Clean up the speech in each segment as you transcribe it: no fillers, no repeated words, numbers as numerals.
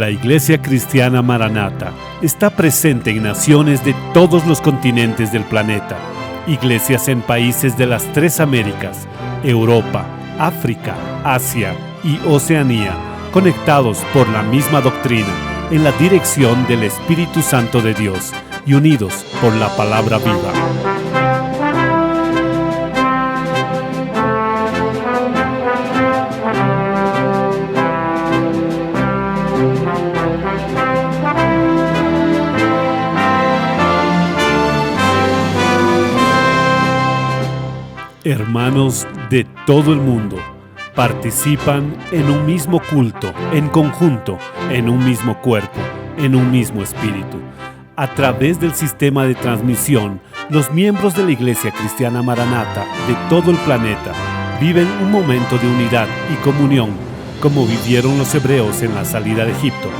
La Iglesia Cristiana Maranata está presente en naciones de todos los continentes del planeta, iglesias en países de las 3 Américas, Europa, África, Asia y Oceanía, conectados por la misma doctrina, en la dirección del Espíritu Santo de Dios y unidos por la palabra viva. Hermanos de todo el mundo participan en un mismo culto, en conjunto, en un mismo cuerpo, en un mismo espíritu. A través del sistema de transmisión, los miembros de la Iglesia Cristiana Maranata de todo el planeta viven un momento de unidad y comunión, como vivieron los hebreos en la salida de Egipto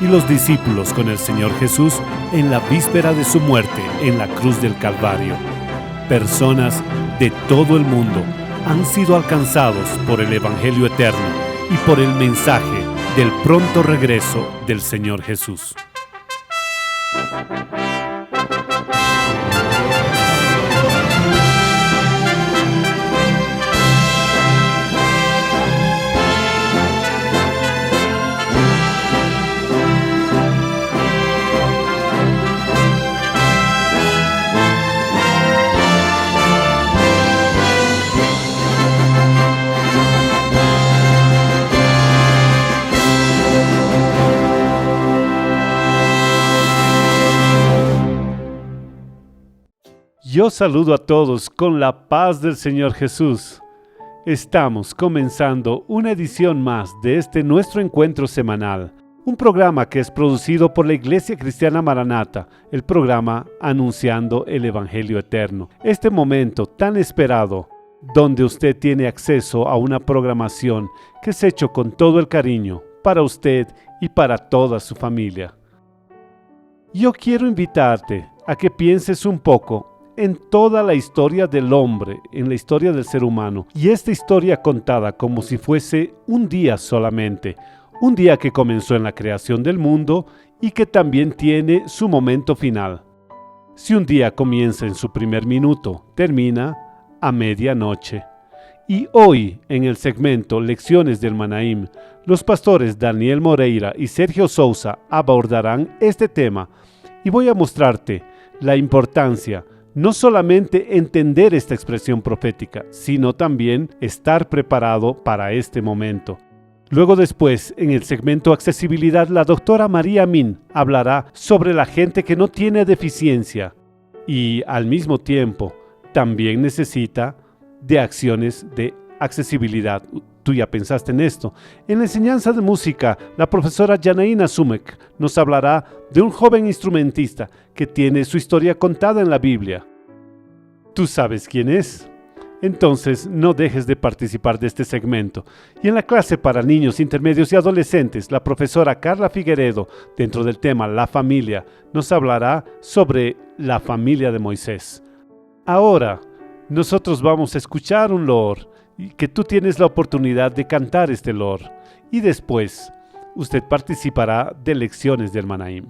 y los discípulos con el Señor Jesús en la víspera de su muerte en la cruz del Calvario. Personas de todo el mundo han sido alcanzados por el Evangelio eterno y por el mensaje del pronto regreso del Señor Jesús. Yo saludo a todos con la paz del Señor Jesús. Estamos comenzando una edición más de este nuestro encuentro semanal, un programa que es producido por la Iglesia Cristiana Maranata, el programa Anunciando el Evangelio Eterno. Este momento tan esperado, donde usted tiene acceso a una programación que es hecho con todo el cariño para usted y para toda su familia. Yo quiero invitarte a que pienses un poco en toda la historia del hombre, en la historia del ser humano, y esta historia contada como si fuese un día solamente, un día que comenzó en la creación del mundo y que también tiene su momento final. Si un día comienza en su primer minuto, termina a medianoche. Y hoy, en el segmento Lecciones del Manaim, los pastores Daniel Moreira y Sergio Sousa abordarán este tema, y voy a mostrarte la importancia no solamente entender esta expresión profética, sino también estar preparado para este momento. Luego después, en el segmento Accesibilidad, la doctora María Amin hablará sobre la gente que no tiene deficiencia y al mismo tiempo también necesita de acciones de accesibilidad. Tú ya pensaste en esto. En la enseñanza de música, la profesora Janaína Sumek nos hablará de un joven instrumentista que tiene su historia contada en la Biblia. ¿Tú sabes quién es? Entonces, no dejes de participar de este segmento. Y en la clase para niños, intermedios y adolescentes, la profesora Carla Figueredo, dentro del tema La Familia, nos hablará sobre la familia de Moisés. Ahora, nosotros vamos a escuchar un loor, y que tú tienes la oportunidad de cantar este loor. Y después, usted participará de Lecciones del Manaim.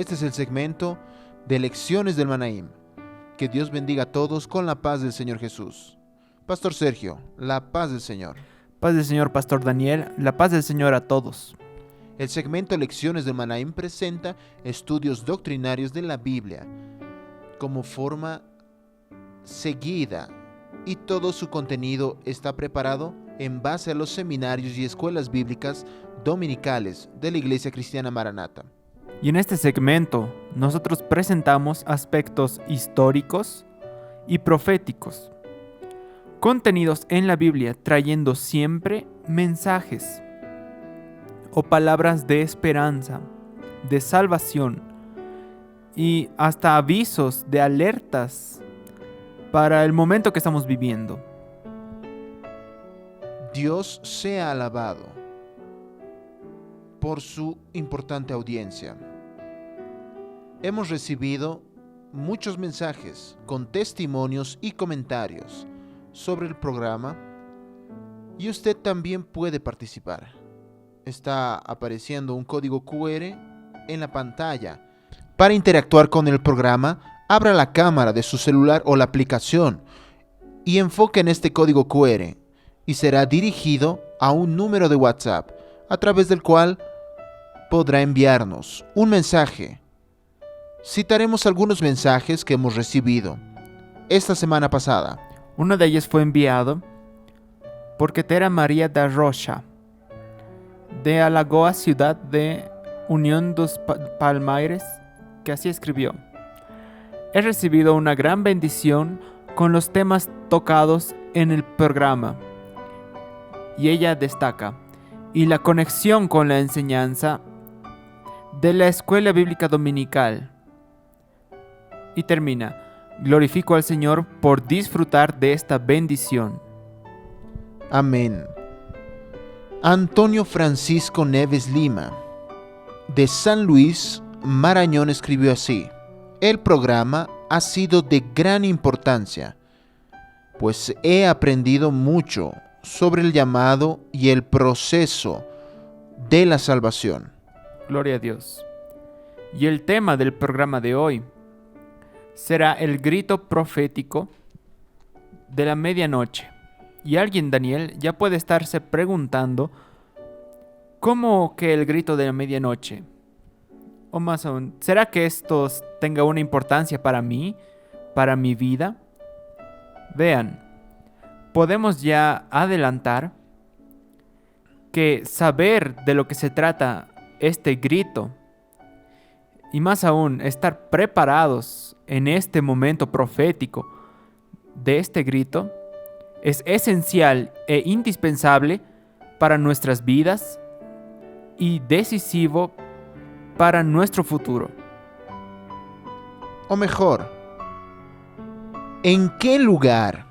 Este es el segmento de Lecciones del Manaim. Que Dios bendiga a todos con la paz del Señor Jesús. Pastor Sergio, la paz del Señor. Paz del Señor, Pastor Daniel, la paz del Señor a todos. El segmento Lecciones del Manaim presenta estudios doctrinarios de la Biblia como forma seguida y todo su contenido está preparado en base a los seminarios y escuelas bíblicas dominicales de la Iglesia Cristiana Maranata. Y en este segmento nosotros presentamos aspectos históricos y proféticos, contenidos en la Biblia trayendo siempre mensajes o palabras de esperanza, de salvación y hasta avisos de alertas para el momento que estamos viviendo. Dios sea alabado por su importante audiencia. Hemos recibido muchos mensajes con testimonios y comentarios sobre el programa y usted también puede participar. Está apareciendo un código QR en la pantalla. Para interactuar con el programa, abra la cámara de su celular o la aplicación y enfoque en este código QR y será dirigido a un número de WhatsApp a través del cual podrá enviarnos un mensaje. Citaremos algunos mensajes que hemos recibido esta semana pasada. Uno de ellos fue enviado por Ketera María da Rocha, de Alagoas, ciudad de Unión dos Palmares, que así escribió: he recibido una gran bendición con los temas tocados en el programa. Y ella destaca, y la conexión con la enseñanza de la Escuela Bíblica Dominical. Y termina: glorifico al Señor por disfrutar de esta bendición. Amén. Antonio Francisco Neves Lima, de San Luis, Marañón, escribió así: el programa ha sido de gran importancia, pues he aprendido mucho sobre el llamado y el proceso de la salvación. Gloria a Dios. Y el tema del programa de hoy será el grito profético de la medianoche. Y alguien, Daniel, ya puede estarse preguntando: ¿cómo que el grito de la medianoche? O más aún, ¿será que esto tenga una importancia para mí, para mi vida? Vean, podemos ya adelantar que saber de lo que se trata este grito, y más aún estar preparados en este momento profético de este grito, es esencial e indispensable para nuestras vidas y decisivo para nuestro futuro. O mejor, ¿en qué lugar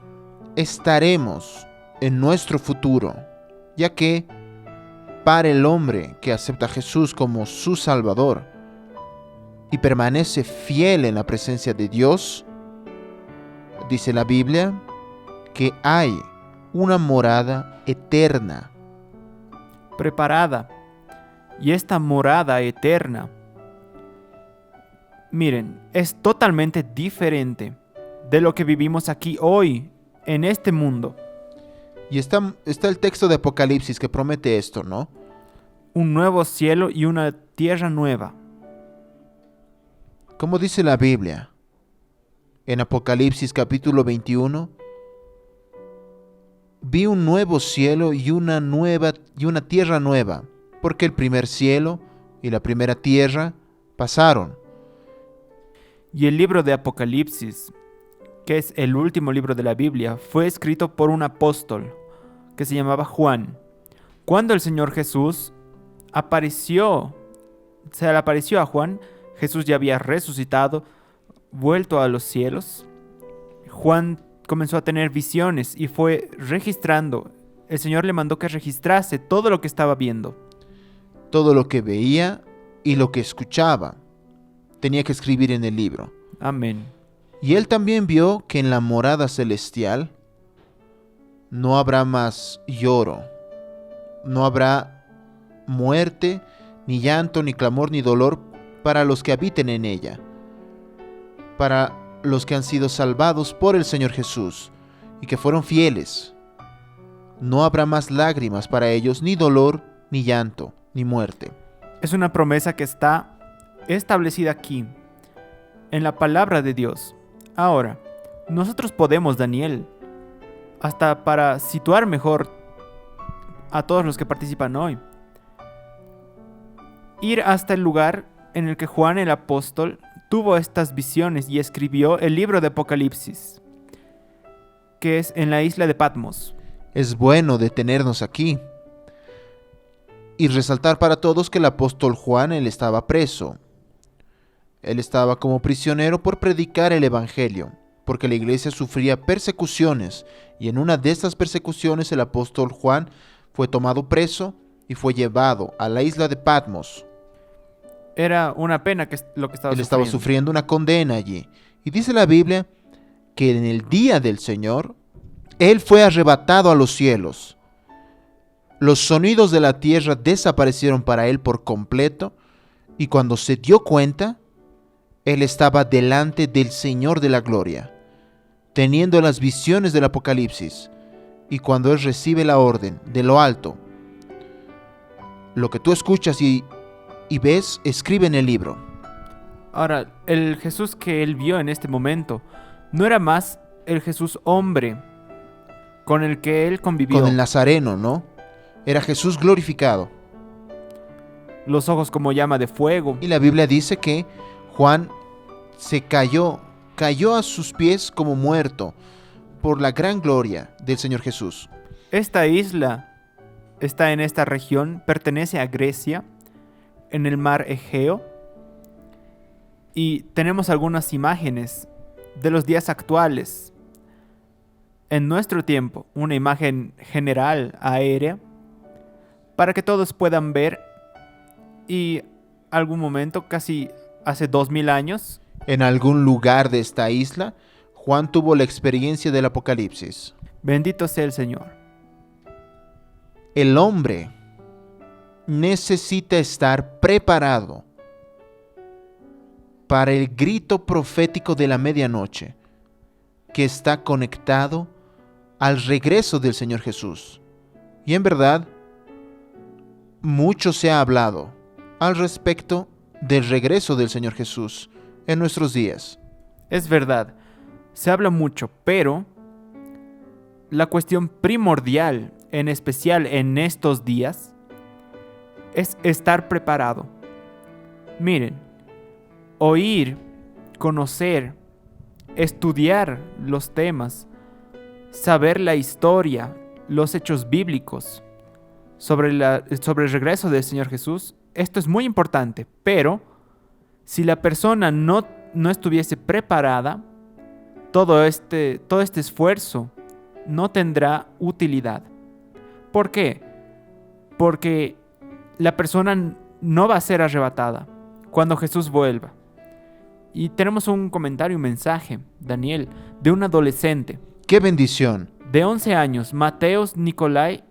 estaremos en nuestro futuro? Ya que para el hombre que acepta a Jesús como su Salvador y permanece fiel en la presencia de Dios, dice la Biblia que hay una morada eterna preparada. Y esta morada eterna, miren, es totalmente diferente de lo que vivimos aquí hoy, en este mundo. Y está el texto de Apocalipsis que promete esto, ¿no? Un nuevo cielo y una tierra nueva. Como dice la Biblia, en Apocalipsis capítulo 21, vi un nuevo cielo y una tierra nueva, porque el primer cielo y la primera tierra pasaron. Y el libro de Apocalipsis, que es el último libro de la Biblia, fue escrito por un apóstol que se llamaba Juan. Cuando el Señor Jesús se le apareció a Juan, Jesús ya había resucitado, vuelto a los cielos. Juan comenzó a tener visiones y fue registrando. El Señor le mandó que registrase todo lo que estaba viendo. Todo lo que veía y lo que escuchaba tenía que escribir en el libro. Amén. Y él también vio que en la morada celestial no habrá más lloro, no habrá muerte, ni llanto, ni clamor, ni dolor, para los que habiten en ella, para los que han sido salvados por el Señor Jesús y que fueron fieles. No habrá más lágrimas para ellos, ni dolor, ni llanto, ni muerte. Es una promesa que está establecida aquí, en la palabra de Dios. Ahora, nosotros podemos, Daniel, hasta para situar mejor a todos los que participan hoy, ir hasta el lugar en el que Juan el apóstol tuvo estas visiones y escribió el libro de Apocalipsis, que es en la isla de Patmos. Es bueno detenernos aquí y resaltar para todos que el apóstol Juan, él estaba preso. Él estaba como prisionero por predicar el evangelio, porque la iglesia sufría persecuciones, y en una de estas persecuciones el apóstol Juan fue tomado preso y fue llevado a la isla de Patmos. Era una pena lo que estaba Él estaba sufriendo una condena allí. Y dice la Biblia que en el día del Señor, Él fue arrebatado a los cielos. Los sonidos de la tierra desaparecieron para Él por completo, y cuando se dio cuenta, Él estaba delante del Señor de la gloria, teniendo las visiones del Apocalipsis. Y cuando Él recibe la orden de lo alto, lo que tú escuchas y ves, escribe en el libro. Ahora, el Jesús que él vio en este momento no era más el Jesús hombre con el que él convivió. Con el Nazareno, ¿no? Era Jesús glorificado. Los ojos como llama de fuego. Y la Biblia dice que Juan se cayó a sus pies como muerto por la gran gloria del Señor Jesús. Esta isla está en esta región, pertenece a Grecia, en el mar Egeo, y tenemos algunas imágenes de los días actuales. En nuestro tiempo, una imagen general aérea para que todos puedan ver, y algún momento, casi hace 2000 años, en algún lugar de esta isla, Juan tuvo la experiencia del Apocalipsis. Bendito sea el Señor. El hombre necesita estar preparado para el grito profético de la medianoche, que está conectado al regreso del Señor Jesús. Y en verdad, mucho se ha hablado al respecto del regreso del Señor Jesús en nuestros días. Es verdad, se habla mucho, pero la cuestión primordial, en especial en estos días, es estar preparado. Miren, oír, conocer, estudiar los temas, saber la historia, los hechos bíblicos sobre el regreso del Señor Jesús, esto es muy importante, pero si la persona no estuviese preparada, todo este esfuerzo no tendrá utilidad. ¿Por qué? Porque la persona no va a ser arrebatada cuando Jesús vuelva. Y tenemos un comentario, un mensaje, Daniel, de un adolescente. ¡Qué bendición! De 11 años, Mateus Nicolai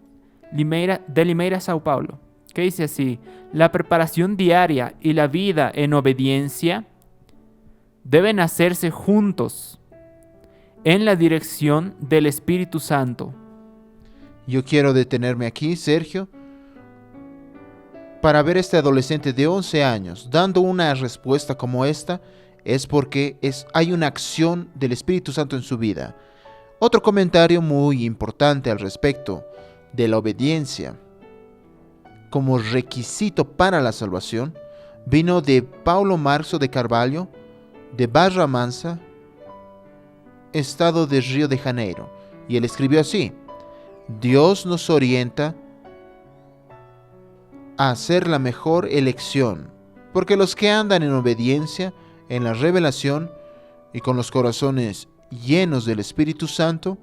de Limeira, Sao Paulo, que dice así: la preparación diaria y la vida en obediencia deben hacerse juntos en la dirección del Espíritu Santo. Yo quiero detenerme aquí, Sergio, para ver a este adolescente de 11 años dando una respuesta como esta. Es porque hay una acción del Espíritu Santo en su vida. Otro comentario muy importante al respecto de la obediencia como requisito para la salvación vino de Paulo Marzo de Carvalho, de Barra Mansa, estado de Río de Janeiro. Y él escribió así: Dios nos orienta a hacer la mejor elección, porque los que andan en obediencia, en la revelación y con los corazones llenos del Espíritu Santo,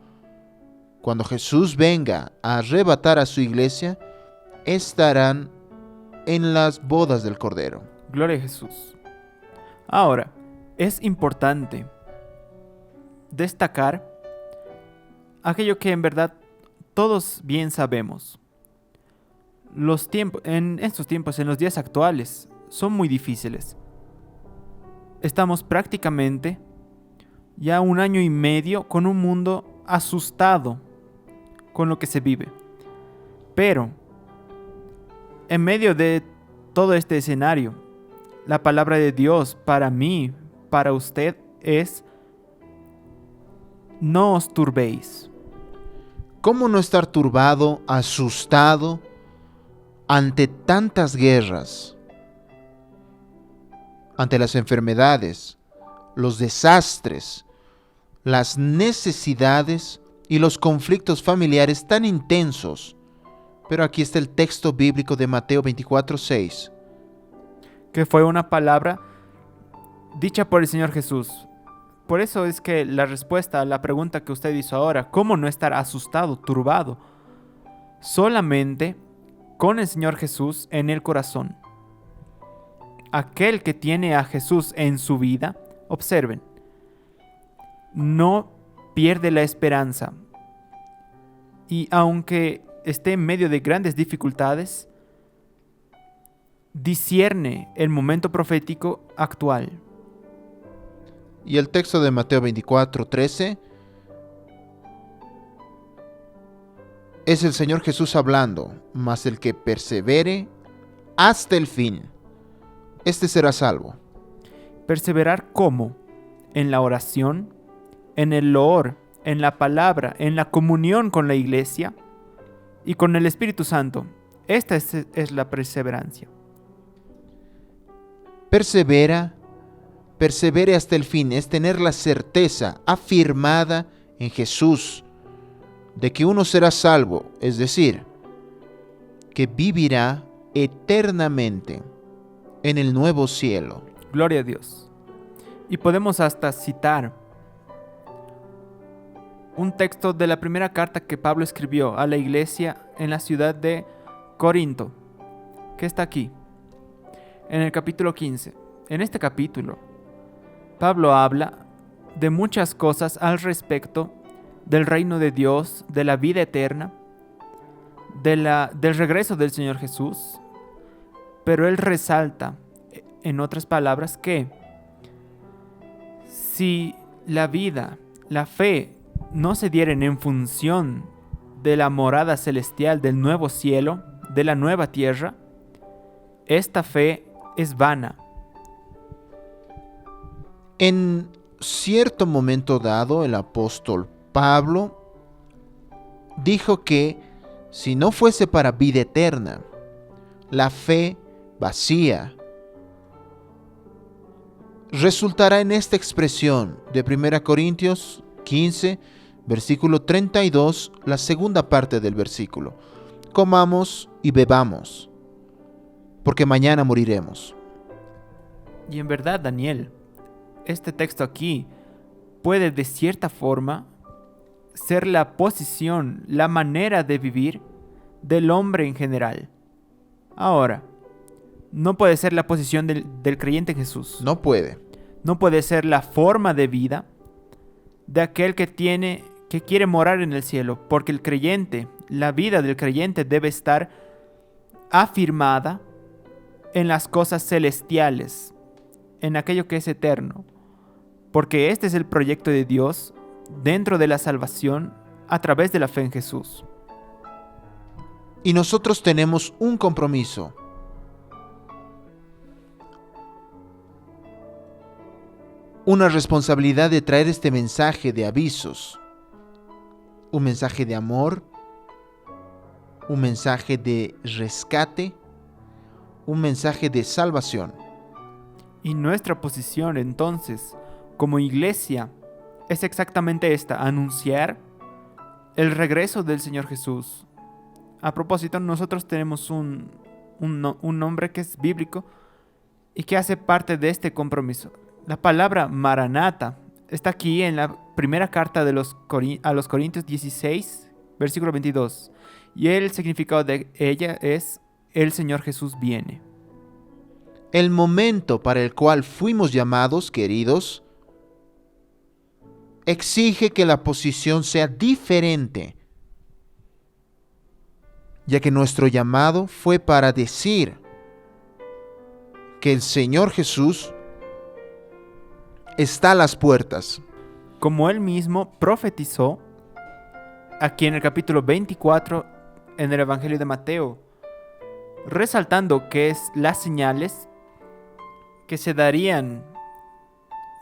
cuando Jesús venga a arrebatar a su iglesia, estarán en las bodas del Cordero. Gloria a Jesús. Ahora, es importante destacar aquello que en verdad todos bien sabemos. En estos tiempos, en los días actuales, son muy difíciles. estamos prácticamente ya 1 año y medio con un mundo asustado con lo que se vive. Pero, en medio de todo este escenario, la palabra de Dios para mí, para usted, es: no os turbéis. ¿Cómo no estar turbado, asustado ante tantas guerras, ante las enfermedades, los desastres, las necesidades y los conflictos familiares tan intensos? Pero aquí está el texto bíblico de Mateo 24:6. Que fue una palabra dicha por el Señor Jesús. Por eso es que la respuesta a la pregunta que usted hizo ahora, ¿cómo no estar asustado, turbado? Solamente con el Señor Jesús en el corazón. Aquel que tiene a Jesús en su vida, observen, no pierde la esperanza. Y aunque esté en medio de grandes dificultades, discierne el momento profético actual. Y el texto de Mateo 24:13 es el Señor Jesús hablando: mas el que persevere hasta el fin, este será salvo. Perseverar ¿cómo? En la oración, en el loor, en la palabra, en la comunión con la iglesia y con el Espíritu Santo. Esta es la perseverancia. Persevere hasta el fin, es tener la certeza afirmada en Jesús de que uno será salvo, es decir, que vivirá eternamente en el nuevo cielo. Gloria a Dios. Y podemos hasta citar un texto de la primera carta que Pablo escribió a la iglesia en la ciudad de Corinto, que está aquí, en el capítulo 15. En este capítulo, Pablo habla de muchas cosas al respecto del reino de Dios, de la vida eterna, del regreso del Señor Jesús, pero él resalta, en otras palabras, que si la vida, la fe, no se dieren en función de la morada celestial, del nuevo cielo, de la nueva tierra, esta fe es vana. En cierto momento dado, el apóstol Pablo dijo que si no fuese para vida eterna, la fe vacía resultará en esta expresión de 1 Corintios 15, versículo 32, la segunda parte del versículo: comamos y bebamos, porque mañana moriremos. Y en verdad, Daniel, este texto aquí puede de cierta forma ser la posición, la manera de vivir del hombre en general. Ahora, no puede ser la posición del creyente en Jesús. No puede. No puede ser la forma de vida de aquel que quiere morar en el cielo, porque el creyente, la vida del creyente debe estar afirmada en las cosas celestiales, en aquello que es eterno, porque este es el proyecto de Dios dentro de la salvación a través de la fe en Jesús. Y nosotros tenemos un compromiso. Una responsabilidad de traer este mensaje de avisos. Un mensaje de amor, un mensaje de rescate, un mensaje de salvación. Y nuestra posición entonces, como iglesia, es exactamente esta: anunciar el regreso del Señor Jesús. A propósito, nosotros tenemos un nombre que es bíblico y que hace parte de este compromiso. La palabra Maranata está aquí en la primera carta a los Corintios 16, versículo 22. Y el significado de ella es: el Señor Jesús viene. El momento para el cual fuimos llamados, queridos, exige que la posición sea diferente, ya que nuestro llamado fue para decir que el Señor Jesús está a las puertas. Como él mismo profetizó aquí en el capítulo 24 en el Evangelio de Mateo, resaltando que es las señales que se darían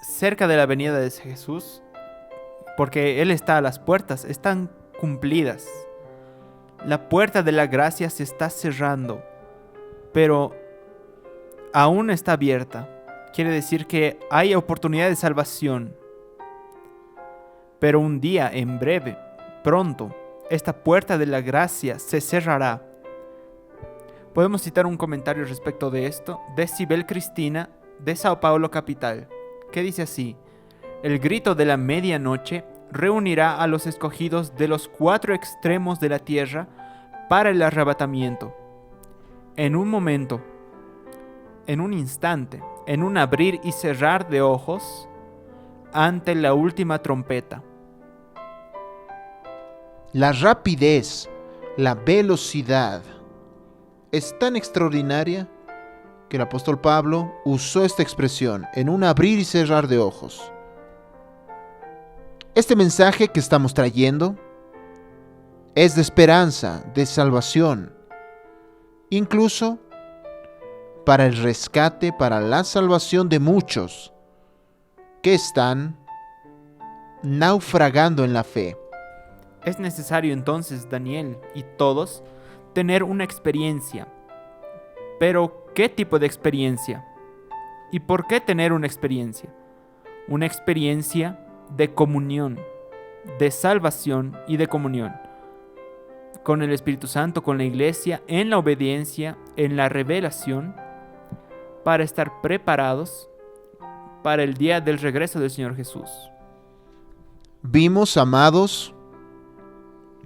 cerca de la venida de Jesús, porque Él está a las puertas, están cumplidas. La puerta de la gracia se está cerrando, pero aún está abierta. Quiere decir que hay oportunidad de salvación. Pero un día, en breve, pronto, esta puerta de la gracia se cerrará. Podemos citar un comentario respecto de esto de Sibel Cristina de Sao Paulo capital, que dice así: el grito de la medianoche reunirá a los escogidos de los 4 extremos de la tierra para el arrebatamiento. En un momento, en un instante, en un abrir y cerrar de ojos, ante la última trompeta. La rapidez, la velocidad es tan extraordinaria que el apóstol Pablo usó esta expresión, en un abrir y cerrar de ojos. Este mensaje que estamos trayendo es de esperanza, de salvación, incluso para el rescate, para la salvación de muchos que están naufragando en la fe. Es necesario entonces, Daniel y todos, tener una experiencia. Pero, ¿qué tipo de experiencia? ¿Y por qué tener una experiencia? Una experiencia de comunión, de salvación y de comunión con el Espíritu Santo, con la Iglesia, en la obediencia, en la revelación, para estar preparados para el día del regreso del Señor Jesús. Vimos, amados,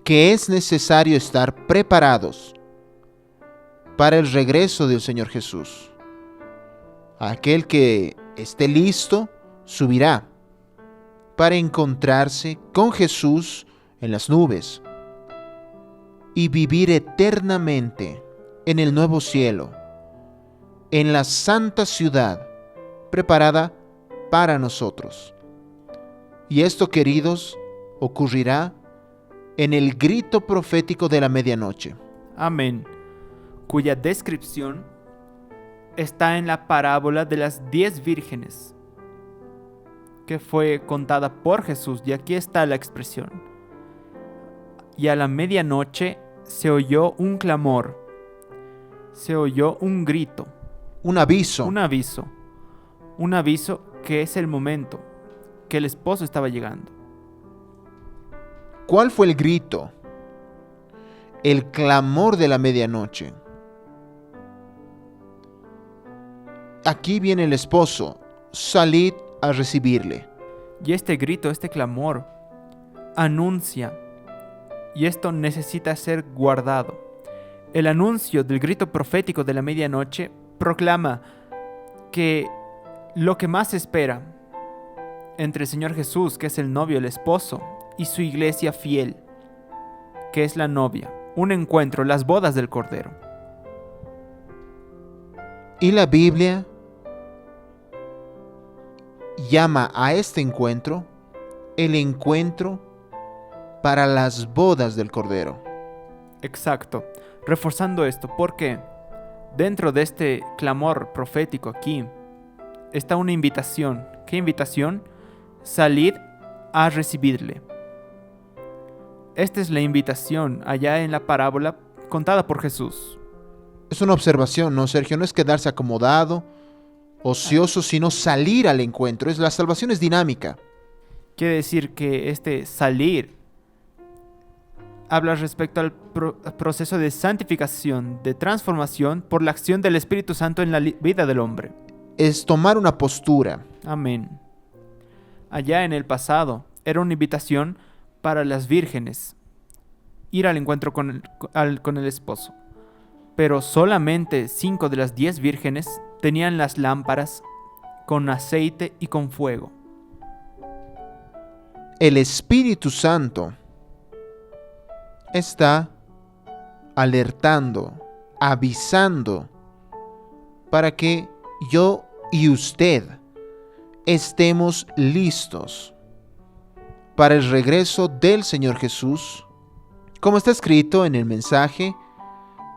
que es necesario estar preparados para el regreso del Señor Jesús. Aquel que esté listo subirá para encontrarse con Jesús en las nubes y vivir eternamente en el nuevo cielo, en la santa ciudad preparada para nosotros. Y esto, queridos, ocurrirá en el grito profético de la medianoche. Amén. Cuya descripción está en la parábola de las 10 vírgenes, que fue contada por Jesús, y aquí está la expresión. Y a la medianoche se oyó un clamor, se oyó un grito, Un aviso. un aviso que es el momento que el esposo estaba llegando. ¿Cuál fue el grito? El clamor de la medianoche. Aquí viene el esposo, salid a recibirle. Y este grito, este clamor, anuncia, y esto necesita ser guardado. El anuncio del grito profético de la medianoche proclama que lo que más se espera entre el Señor Jesús, que es el novio, el esposo, y su iglesia fiel, que es la novia, un encuentro, las bodas del Cordero. Y la Biblia llama a este encuentro el encuentro para las bodas del Cordero. Exacto, reforzando esto, porque dentro de este clamor profético aquí está una invitación. ¿Qué invitación? Salid a recibirle. Esta es la invitación allá en la parábola contada por Jesús. Es una observación, ¿no, Sergio? No es quedarse acomodado, ocioso, sino salir al encuentro. La salvación es dinámica. Quiere decir que este salir habla respecto al proceso de santificación, de transformación por la acción del Espíritu Santo en la vida del hombre. Es tomar una postura. Amén. Allá en el pasado era una invitación para las vírgenes ir al encuentro con el esposo. Pero solamente 5 de las 10 vírgenes tenían las lámparas con aceite y con fuego. El Espíritu Santo está alertando, avisando para que yo y usted estemos listos para el regreso del Señor Jesús, como está escrito en el mensaje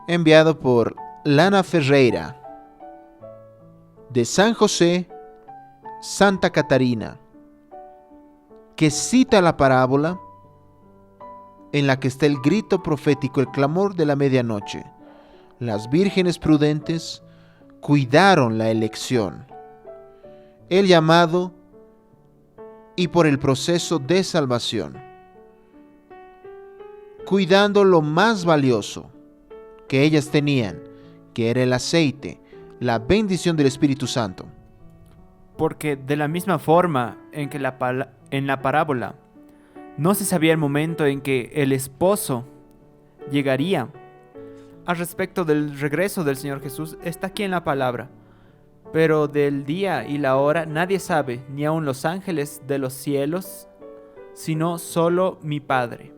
enviado por Lana Ferreira, de San José, Santa Catarina, que cita la parábola en la que está el grito profético, el clamor de la medianoche. Las vírgenes prudentes cuidaron la elección, el llamado y por el proceso de salvación, cuidando lo más valioso que ellas tenían, que era el aceite, la bendición del Espíritu Santo. Porque de la misma forma en que en la parábola no se sabía el momento en que el esposo llegaría, al respecto del regreso del Señor Jesús está aquí en la palabra. Pero del día y la hora nadie sabe, ni aun los ángeles de los cielos, sino solo mi Padre.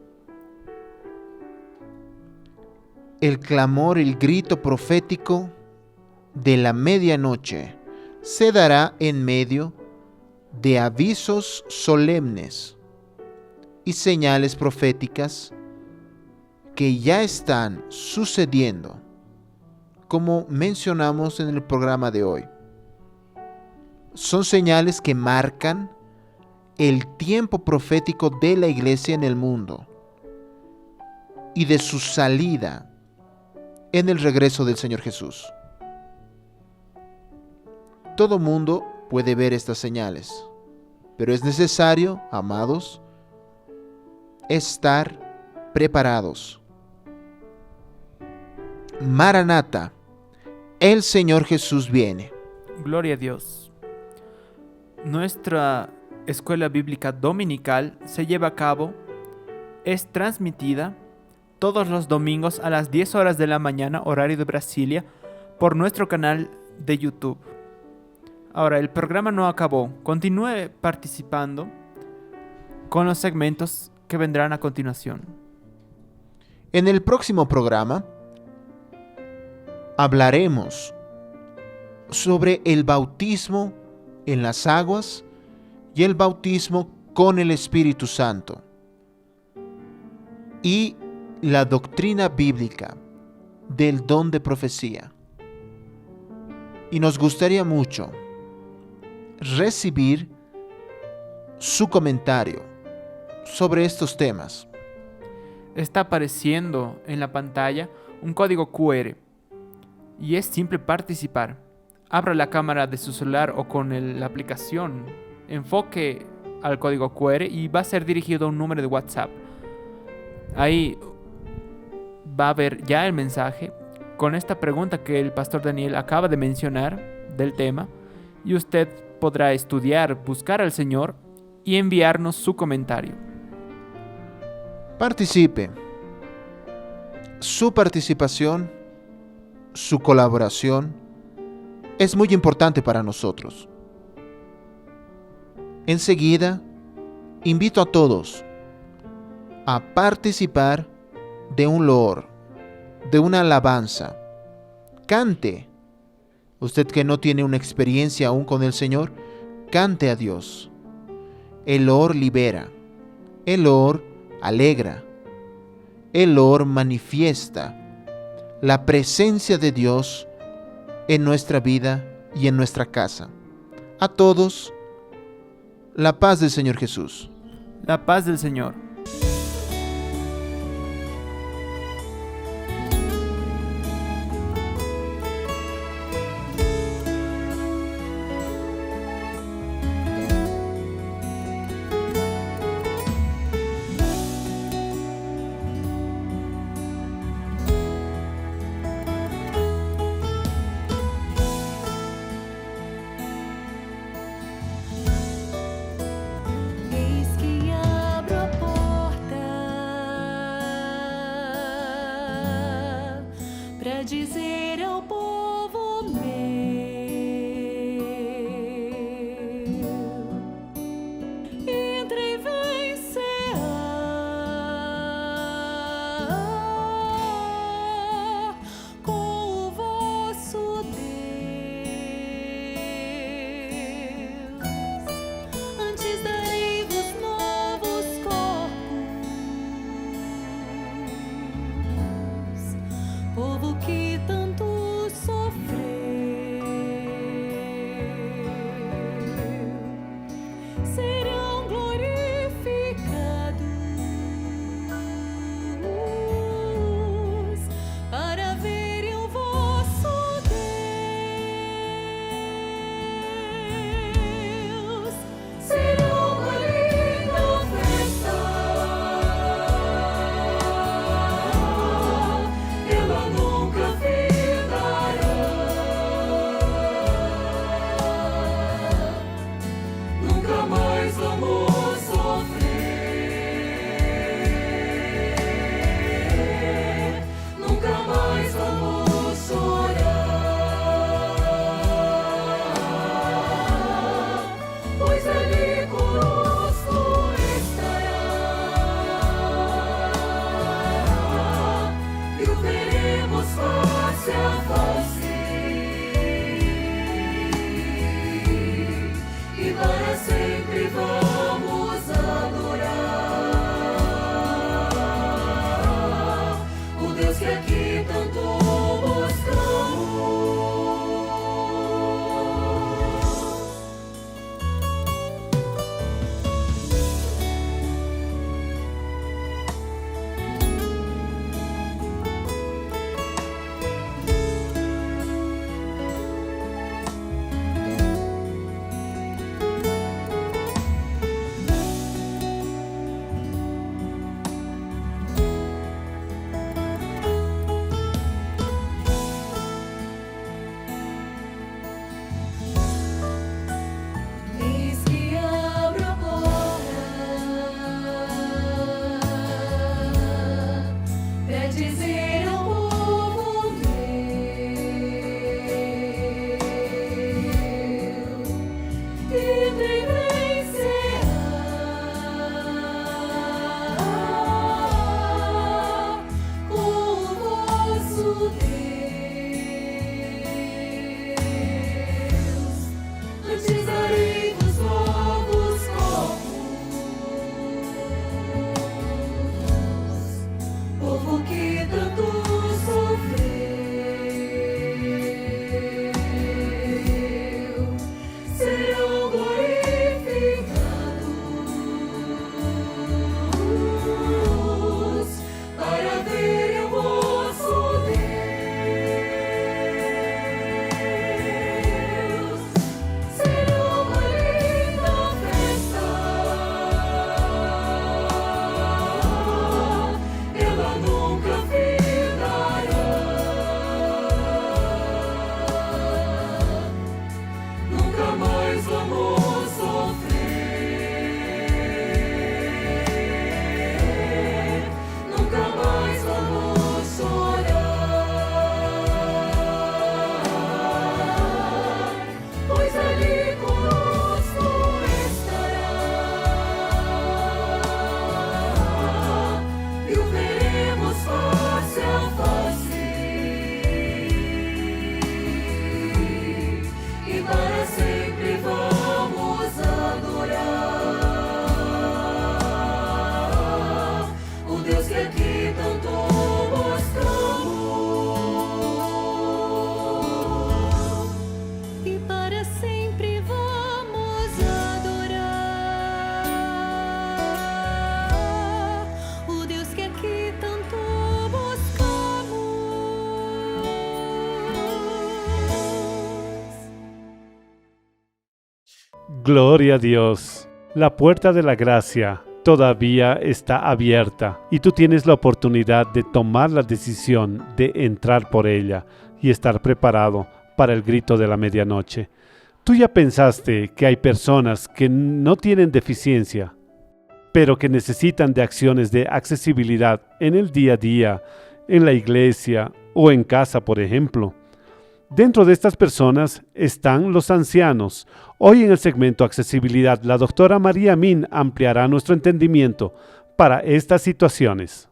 El clamor, el grito profético de la medianoche se dará en medio de avisos solemnes y señales proféticas que ya están sucediendo, como mencionamos en el programa de hoy. Son señales que marcan el tiempo profético de la iglesia en el mundo y de su salida en el regreso del Señor Jesús. Todo mundo puede ver estas señales, pero es necesario, amados, estar preparados. Maranata, el Señor Jesús viene. Gloria a Dios. Nuestra escuela bíblica dominical se lleva a cabo, es transmitida todos los domingos a las 10 horas de la mañana, horario de Brasilia, por nuestro canal de YouTube. Ahora, el programa no acabó. Continúe participando con los segmentos que vendrán a continuación. En el próximo programa hablaremos sobre el bautismo en las aguas y el bautismo con el Espíritu Santo y la doctrina bíblica del don de profecía. Y nos gustaría mucho recibir su comentario sobre estos temas. Está apareciendo en la pantalla un código QR y es simple participar. Abra la cámara de su celular o con la aplicación, enfoque al código QR y va a ser dirigido a un número de WhatsApp. Ahí va a ver ya el mensaje con esta pregunta que el pastor Daniel acaba de mencionar del tema, y usted podrá estudiar, buscar al Señor y enviarnos su comentario. Participe. Su participación, su colaboración es muy importante para nosotros. Enseguida, invito a todos a participar de un loor, de una alabanza. Cante. Usted que no tiene una experiencia aún con el Señor, cante a Dios. El loor libera, el loor alegra, el loor manifiesta la presencia de Dios en nuestra vida y en nuestra casa. A todos, la paz del Señor Jesús. La paz del Señor. Dizer ao povo meu, entre e vencerá com o vosso Deus. Gloria a Dios. La puerta de la gracia todavía está abierta y tú tienes la oportunidad de tomar la decisión de entrar por ella y estar preparado para el grito de la medianoche. Tú ya pensaste que hay personas que no tienen deficiencia, pero que necesitan de acciones de accesibilidad en el día a día, en la iglesia o en casa, por ejemplo. Dentro de estas personas están los ancianos. Hoy en el segmento Accesibilidad, la doctora María Min ampliará nuestro entendimiento para estas situaciones.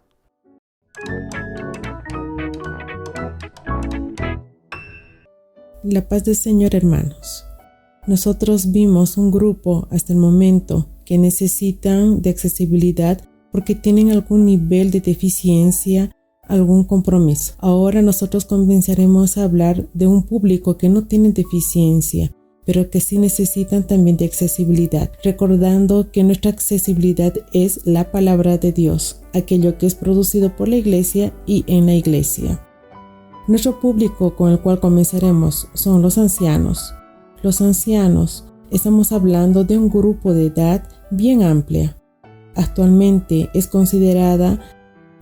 La paz del Señor, hermanos. Nosotros vimos un grupo hasta el momento que necesitan de accesibilidad porque tienen algún nivel de deficiencia, algún compromiso. Ahora nosotros comenzaremos a hablar de un público que no tiene deficiencia, pero que sí necesitan también de accesibilidad, recordando que nuestra accesibilidad es la palabra de Dios, aquello que es producido por la iglesia y en la iglesia. Nuestro público con el cual comenzaremos son los ancianos. Los ancianos, estamos hablando de un grupo de edad bien amplia. Actualmente es considerada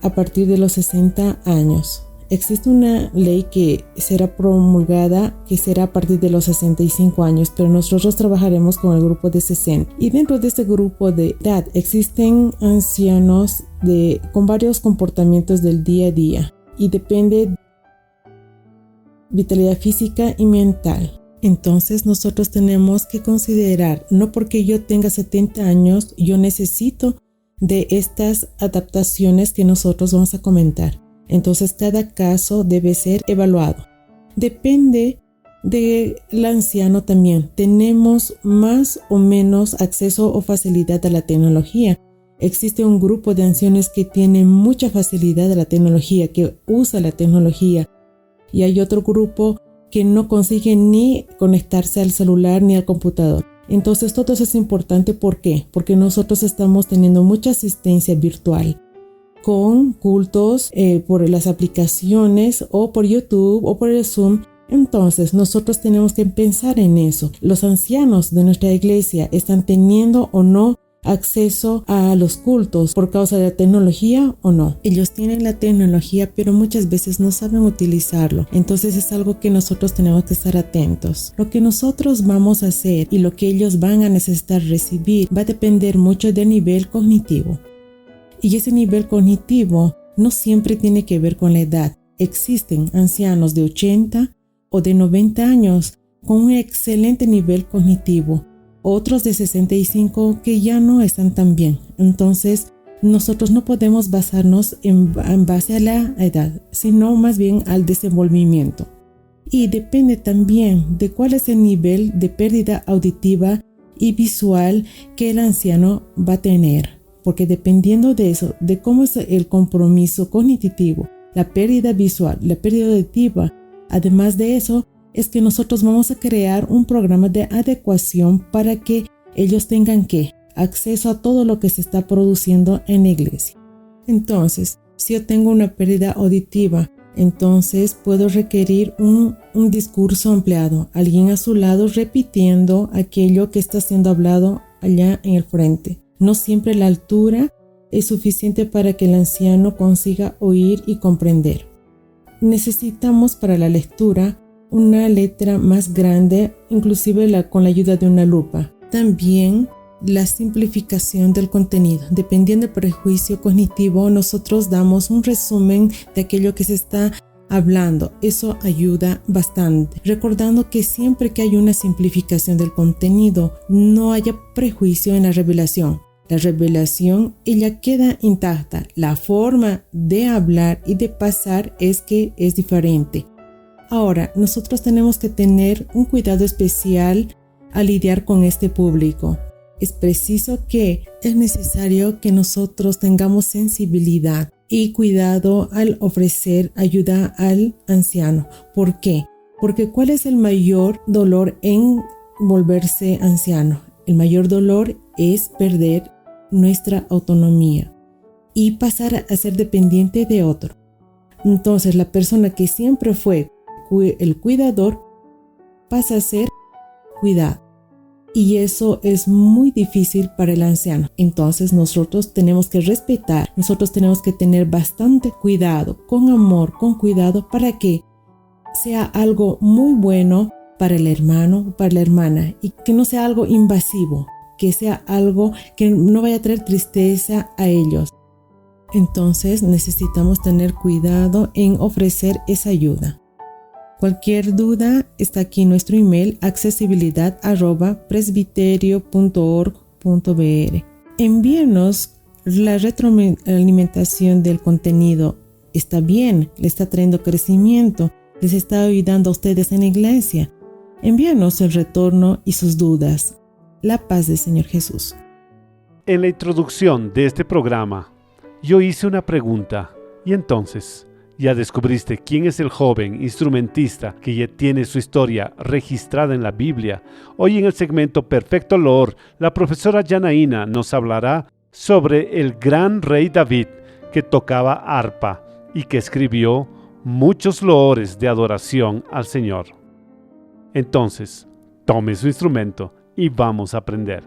a partir de los 60 años. Existe una ley que será promulgada que será a partir de los 65 años, pero nosotros trabajaremos con el grupo de 60. Y dentro de este grupo de edad existen ancianos con varios comportamientos del día a día y depende de vitalidad física y mental. Entonces nosotros tenemos que considerar, no porque yo tenga 70 años, yo necesito de estas adaptaciones que nosotros vamos a comentar. Entonces cada caso debe ser evaluado. Depende del anciano también. Tenemos más o menos acceso o facilidad a la tecnología. Existe un grupo de ancianos que tiene mucha facilidad a la tecnología, que usa la tecnología. Y hay otro grupo que no consigue ni conectarse al celular ni al computador. Entonces todo eso es importante. ¿Por qué? Porque nosotros estamos teniendo mucha asistencia virtual con cultos por las aplicaciones o por YouTube o por el Zoom. Entonces nosotros tenemos que pensar en eso. Los ancianos de nuestra iglesia están teniendo o no acceso a los cultos por causa de la tecnología o no. Ellos tienen la tecnología, pero muchas veces no saben utilizarlo. Entonces es algo que nosotros tenemos que estar atentos. Lo que nosotros vamos a hacer y lo que ellos van a necesitar recibir va a depender mucho del nivel cognitivo. Y ese nivel cognitivo no siempre tiene que ver con la edad. Existen ancianos de 80 o de 90 años con un excelente nivel cognitivo. Otros de 65 que ya no están tan bien. Entonces, nosotros no podemos basarnos en base a la edad, sino más bien al desenvolvimiento. Y depende también de cuál es el nivel de pérdida auditiva y visual que el anciano va a tener. Porque dependiendo de eso, de cómo es el compromiso cognitivo, la pérdida visual, la pérdida auditiva, además de eso, es que nosotros vamos a crear un programa de adecuación para que ellos tengan acceso a todo lo que se está produciendo en la iglesia. Entonces, si yo tengo una pérdida auditiva, entonces puedo requerir un discurso ampliado, alguien a su lado repitiendo aquello que está siendo hablado allá en el frente. No siempre la altura es suficiente para que el anciano consiga oír y comprender. Necesitamos para la lectura una letra más grande, inclusive con la ayuda de una lupa. También la simplificación del contenido. Dependiendo del prejuicio cognitivo, nosotros damos un resumen de aquello que se está hablando. Eso ayuda bastante. Recordando que siempre que hay una simplificación del contenido, no haya prejuicio en la revelación. La revelación, ella queda intacta. La forma de hablar y de pasar es que es diferente. Ahora, nosotros tenemos que tener un cuidado especial al lidiar con este público. Es necesario que nosotros tengamos sensibilidad y cuidado al ofrecer ayuda al anciano. ¿Por qué? Porque ¿cuál es el mayor dolor en volverse anciano? El mayor dolor es perder nuestra autonomía y pasar a ser dependiente de otro. Entonces, la persona que siempre fue el cuidador pasa a ser cuidado. y eso es muy difícil para el anciano. Entonces nosotros tenemos que respetar, nosotros tenemos que tener bastante cuidado, con amor, con cuidado, para que sea algo muy bueno para el hermano, para la hermana, y que no sea algo invasivo, que sea algo que no vaya a traer tristeza a ellos. Entonces necesitamos tener cuidado en ofrecer esa ayuda. Cualquier duda está aquí en nuestro email accesibilidad@presbiterio.org.br. Envíenos la retroalimentación del contenido. Está bien, le está trayendo crecimiento, les está ayudando a ustedes en la iglesia. Envíanos el retorno y sus dudas. La paz del Señor Jesús. En la introducción de este programa, yo hice una pregunta, y entonces, ¿ya descubriste quién es el joven instrumentista que ya tiene su historia registrada en la Biblia? Hoy en el segmento Perfecto Loor, la profesora Janaína nos hablará sobre el gran rey David que tocaba arpa y que escribió muchos loores de adoración al Señor. Entonces, tome su instrumento y vamos a aprender.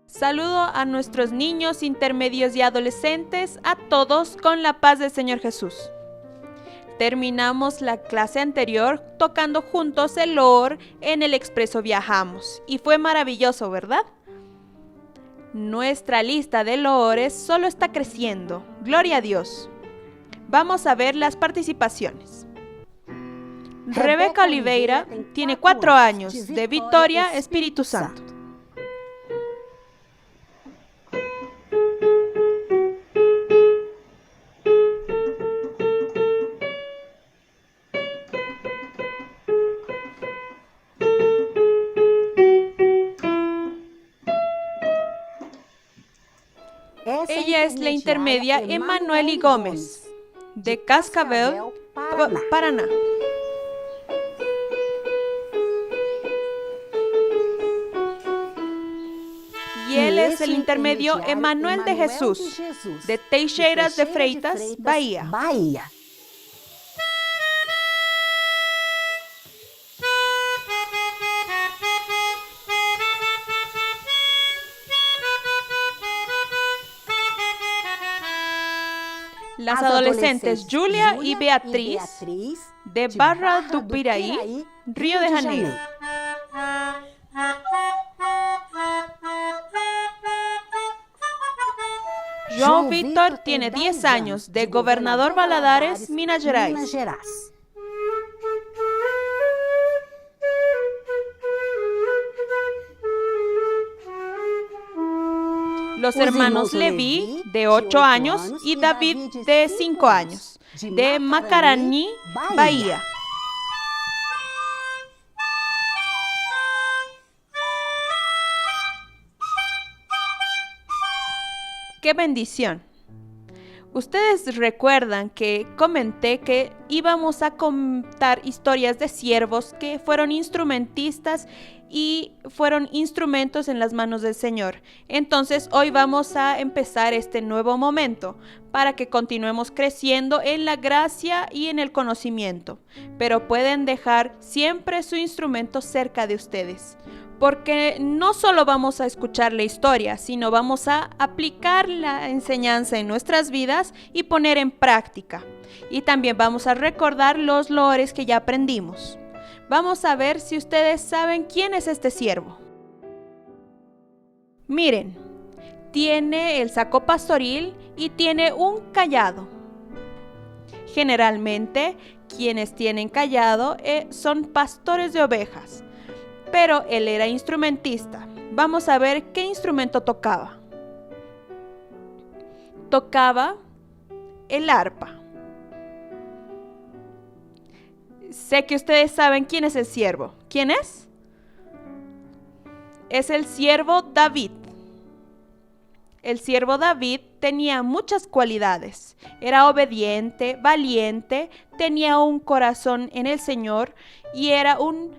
Saludo a nuestros niños, intermedios y adolescentes, a todos con la paz del Señor Jesús. Terminamos la clase anterior tocando juntos el loor en el Expreso Viajamos y fue maravilloso, ¿verdad? Nuestra lista de loores solo está creciendo, gloria a Dios. Vamos a ver las participaciones. Rebeca Oliveira tiene 4 años, de Victoria, Espíritu Santo. Ella es la intermedia Emanueli Gómez, de Cascavel, Paraná. Y él es el intermedio Emanuel de Jesús, de Teixeiras de Freitas, Bahía. Las adolescentes Julia y Beatriz, de Barra do Piraí, Río de Janeiro. João Víctor tiene 10 años, de Governador Valadares, Minas Gerais. Los hermanos Levi, de 8 años, y David, de 5 años, de Macarani, Bahía. ¡Qué bendición! Ustedes recuerdan que comenté que íbamos a contar historias de siervos que fueron instrumentistas y fueron instrumentos en las manos del Señor. Entonces hoy vamos a empezar este nuevo momento para que continuemos creciendo en la gracia y en el conocimiento. Pero pueden dejar siempre su instrumento cerca de ustedes, porque no solo vamos a escuchar la historia, sino vamos a aplicar la enseñanza en nuestras vidas y poner en práctica. Y también vamos a recordar los loores que ya aprendimos. Vamos a ver si ustedes saben quién es este siervo. Miren, tiene el saco pastoril y tiene un cayado. Generalmente, quienes tienen cayado son pastores de ovejas. Pero él era instrumentista. Vamos a ver qué instrumento tocaba. Tocaba el arpa. Sé que ustedes saben quién es el siervo. ¿Quién es? Es el siervo David. El siervo David tenía muchas cualidades. Era obediente, valiente, tenía un corazón en el Señor y era un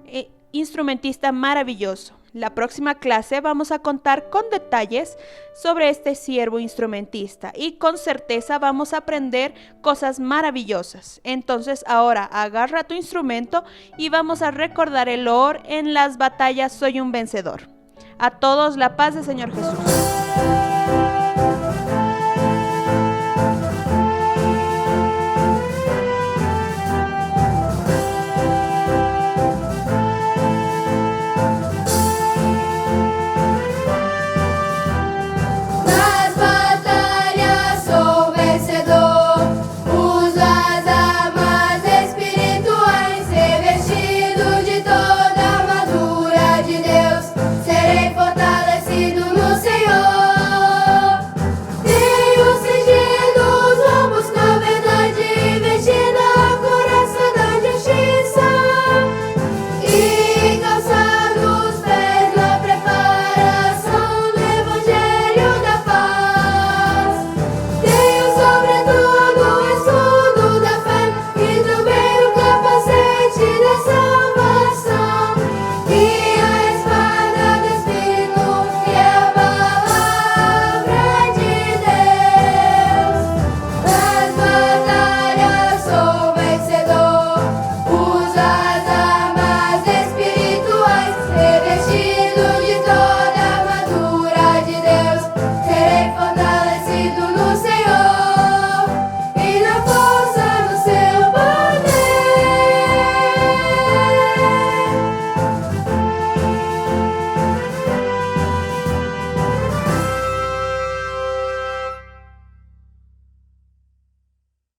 instrumentista maravilloso. La próxima clase vamos a contar con detalles sobre este siervo instrumentista y con certeza vamos a aprender cosas maravillosas. Entonces ahora agarra tu instrumento y vamos a recordar el loor en las batallas Soy un vencedor. A todos la paz del Señor Jesús.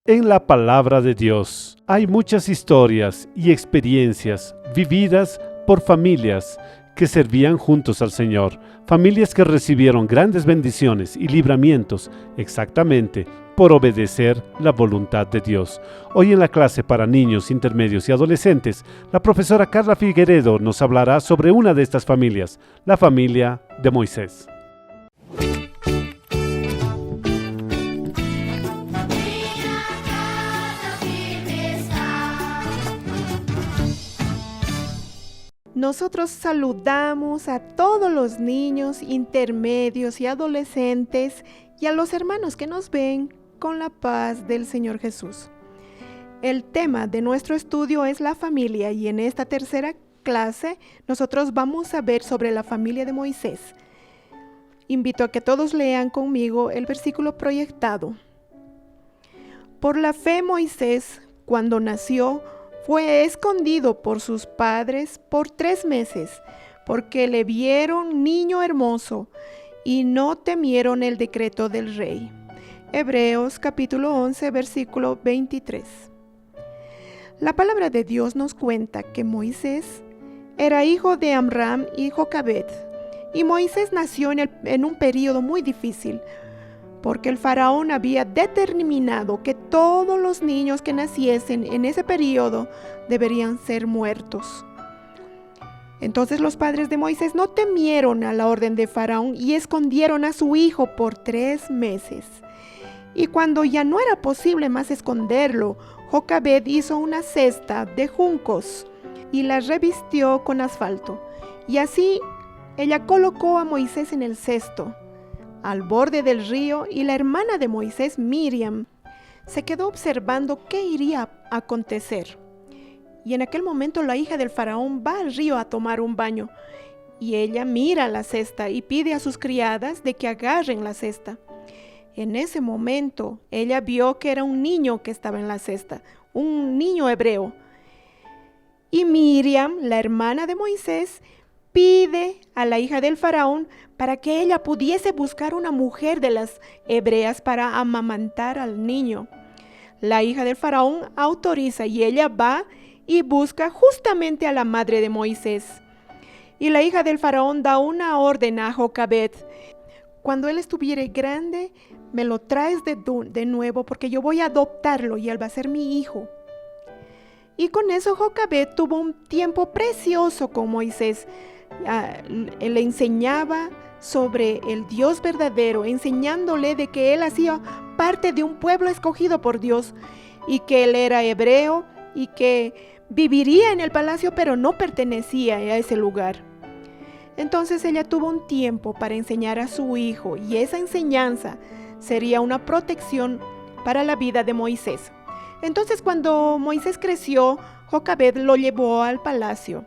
En la palabra de Dios hay muchas historias y experiencias vividas por familias que servían juntos al Señor, familias que recibieron grandes bendiciones y libramientos exactamente por obedecer la voluntad de Dios. Hoy en la clase para niños, intermedios y adolescentes, la profesora Carla Figueredo nos hablará sobre una de estas familias, la familia de Moisés. Nosotros saludamos a todos los niños, intermedios y adolescentes y a los hermanos que nos ven con la paz del Señor Jesús. El tema de nuestro estudio es la familia y en esta tercera clase nosotros vamos a ver sobre la familia de Moisés. Invito a que todos lean conmigo el versículo proyectado. Por la fe Moisés, cuando nació, fue escondido por sus padres por 3 meses, porque le vieron niño hermoso y no temieron el decreto del rey. Hebreos capítulo 11, versículo 23. La palabra de Dios nos cuenta que Moisés era hijo de Amram y Jocabed, y Moisés nació en un periodo muy difícil, porque el faraón había determinado que todos los niños que naciesen en ese periodo deberían ser muertos. Entonces los padres de Moisés no temieron a la orden de faraón y escondieron a su hijo por 3 meses. Y cuando ya no era posible más esconderlo, Jocabed hizo una cesta de juncos y la revistió con asfalto. Y así ella colocó a Moisés en el cesto, al borde del río, y la hermana de Moisés, Miriam, se quedó observando qué iría a acontecer. Y en aquel momento la hija del faraón va al río a tomar un baño, y ella mira la cesta y pide a sus criadas de que agarren la cesta. En ese momento ella vio que era un niño que estaba en la cesta, un niño hebreo. Y Miriam, la hermana de Moisés, pide a la hija del faraón para que ella pudiese buscar una mujer de las hebreas para amamantar al niño. La hija del faraón autoriza y ella va y busca justamente a la madre de Moisés. Y la hija del faraón da una orden a Jocabed: cuando él estuviere grande, me lo traes de nuevo, porque yo voy a adoptarlo y él va a ser mi hijo. Y con eso Jocabed tuvo un tiempo precioso con Moisés. Él le enseñaba sobre el Dios verdadero, enseñándole de que él hacía parte de un pueblo escogido por Dios y que él era hebreo y que viviría en el palacio, pero no pertenecía a ese lugar. Entonces ella tuvo un tiempo para enseñar a su hijo y esa enseñanza sería una protección para la vida de Moisés. Entonces cuando Moisés creció, Jocabed lo llevó al palacio.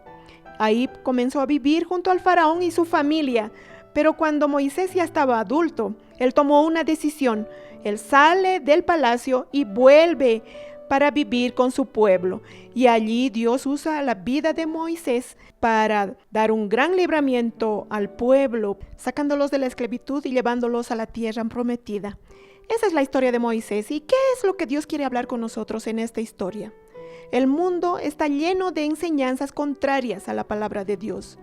Ahí comenzó a vivir junto al faraón y su familia, pero cuando Moisés ya estaba adulto, él tomó una decisión. Él sale del palacio y vuelve para vivir con su pueblo. Y allí Dios usa la vida de Moisés para dar un gran libramiento al pueblo, sacándolos de la esclavitud y llevándolos a la tierra prometida. Esa es la historia de Moisés. ¿Y qué es lo que Dios quiere hablar con nosotros en esta historia? El mundo está lleno de enseñanzas contrarias a la palabra de Dios.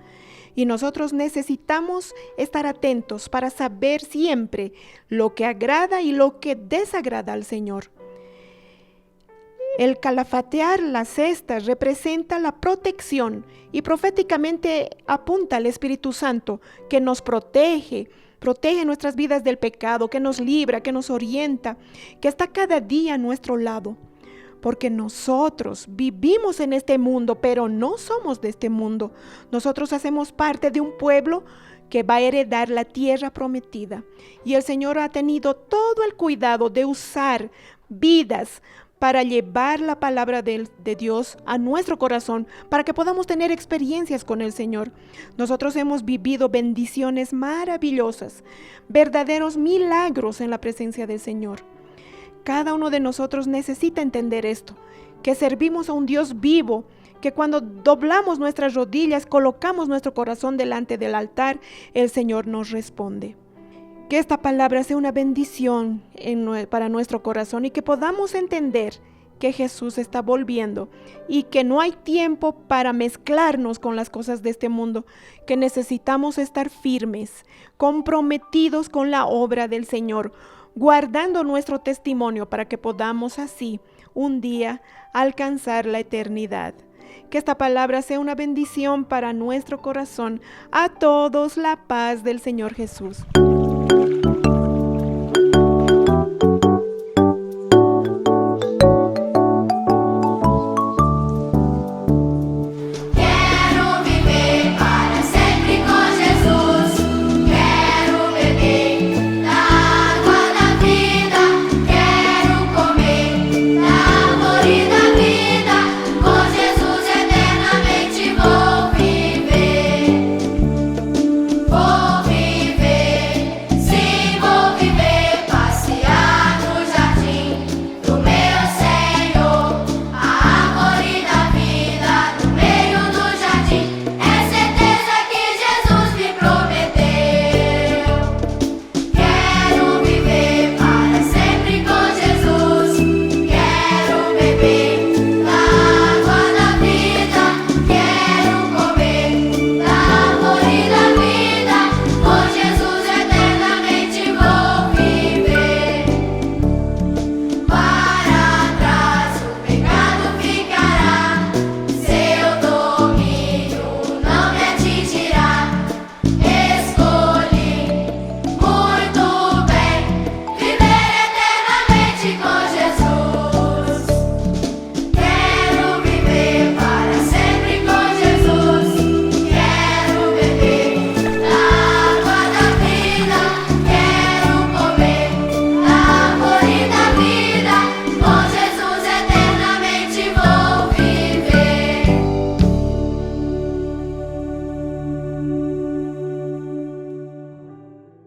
Y nosotros necesitamos estar atentos para saber siempre lo que agrada y lo que desagrada al Señor. El calafatear las cestas representa la protección y proféticamente apunta al Espíritu Santo que nos protege nuestras vidas del pecado, que nos libra, que nos orienta, que está cada día a nuestro lado. Porque nosotros vivimos en este mundo, pero no somos de este mundo. Nosotros hacemos parte de un pueblo que va a heredar la tierra prometida. Y el Señor ha tenido todo el cuidado de usar vidas para llevar la palabra de Dios a nuestro corazón, para que podamos tener experiencias con el Señor. Nosotros hemos vivido bendiciones maravillosas, verdaderos milagros en la presencia del Señor. Cada uno de nosotros necesita entender esto, que servimos a un Dios vivo, que cuando doblamos nuestras rodillas, colocamos nuestro corazón delante del altar, el Señor nos responde. Que esta palabra sea una bendición para nuestro corazón y que podamos entender que Jesús está volviendo y que no hay tiempo para mezclarnos con las cosas de este mundo, que necesitamos estar firmes, comprometidos con la obra del Señor, guardando nuestro testimonio para que podamos así un día alcanzar la eternidad. Que esta palabra sea una bendición para nuestro corazón. A todos la paz del Señor Jesús.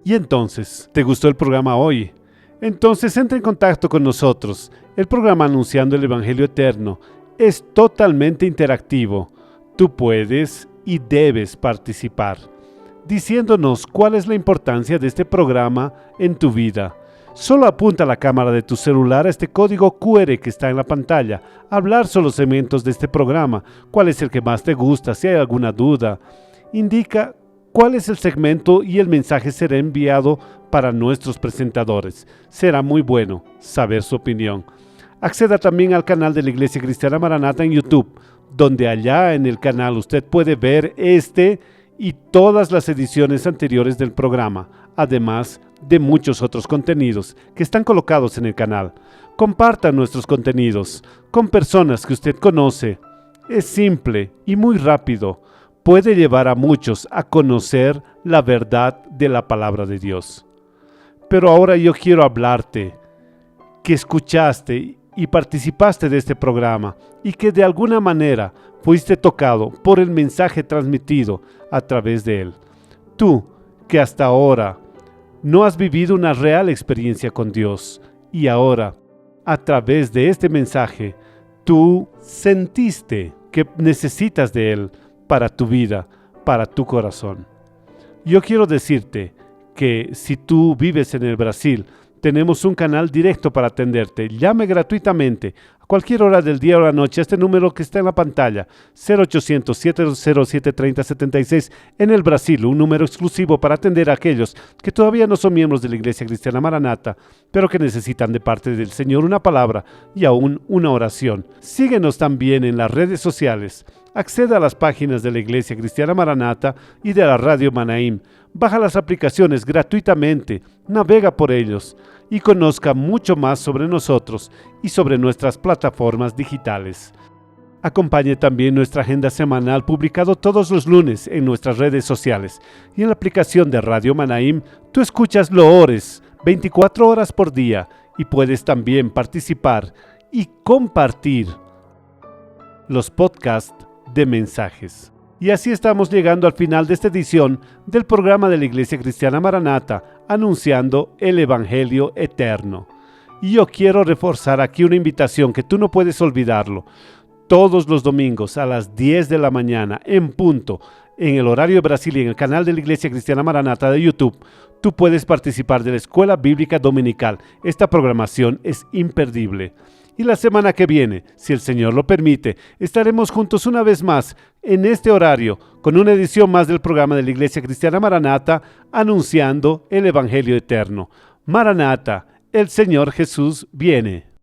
Y entonces, ¿te gustó el programa hoy? Entonces entra en contacto con nosotros. El programa Anunciando el Evangelio Eterno es totalmente interactivo. Tú puedes y debes participar, diciéndonos cuál es la importancia de este programa en tu vida. Solo apunta la cámara de tu celular a este código QR que está en la pantalla. Hablar sobre los segmentos de este programa, cuál es el que más te gusta, si hay alguna duda. Indica cuál es el segmento y el mensaje será enviado para nuestros presentadores. Será muy bueno saber su opinión. Acceda también al canal de la Iglesia Cristiana Maranata en YouTube, donde allá en el canal usted puede ver este y todas las ediciones anteriores del programa, además de muchos otros contenidos que están colocados en el canal. Comparta nuestros contenidos con personas que usted conoce. Es simple y muy rápido. puede llevar a muchos a conocer la verdad de la palabra de Dios. Pero ahora yo quiero hablarte que escuchaste y participaste de este programa y que de alguna manera fuiste tocado por el mensaje transmitido a través de él. Tú, que hasta ahora no has vivido una real experiencia con Dios y ahora, a través de este mensaje, tú sentiste que necesitas de Él para tu vida, para tu corazón. Yo quiero decirte que si tú vives en el Brasil, tenemos un canal directo para atenderte. Llame gratuitamente a cualquier hora del día o la noche a este número que está en la pantalla, 0800-707-3076 en el Brasil, un número exclusivo para atender a aquellos que todavía no son miembros de la Iglesia Cristiana Maranata, pero que necesitan de parte del Señor una palabra y aún una oración. Síguenos también en las redes sociales. Acceda a las páginas de la Iglesia Cristiana Maranata y de la Radio Manaim. Baja las aplicaciones gratuitamente, navega por ellos y conozca mucho más sobre nosotros y sobre nuestras plataformas digitales. Acompañe también nuestra agenda semanal publicado todos los lunes en nuestras redes sociales y en la aplicación de Radio Manaim. Tú escuchas Loores 24 horas por día y puedes también participar y compartir los podcasts de mensajes. Y así estamos llegando al final de esta edición del programa de la Iglesia Cristiana Maranata, anunciando el Evangelio eterno. Y yo quiero reforzar aquí una invitación que tú no puedes olvidarlo. Todos los domingos a las 10 de la mañana, en punto, en el horario de Brasil y en el canal de la Iglesia Cristiana Maranata de YouTube, tú puedes participar de la Escuela Bíblica Dominical. Esta programación es imperdible. Y la semana que viene, si el Señor lo permite, estaremos juntos una vez más en este horario con una edición más del programa de la Iglesia Cristiana Maranata, anunciando el Evangelio eterno. Maranata, el Señor Jesús viene.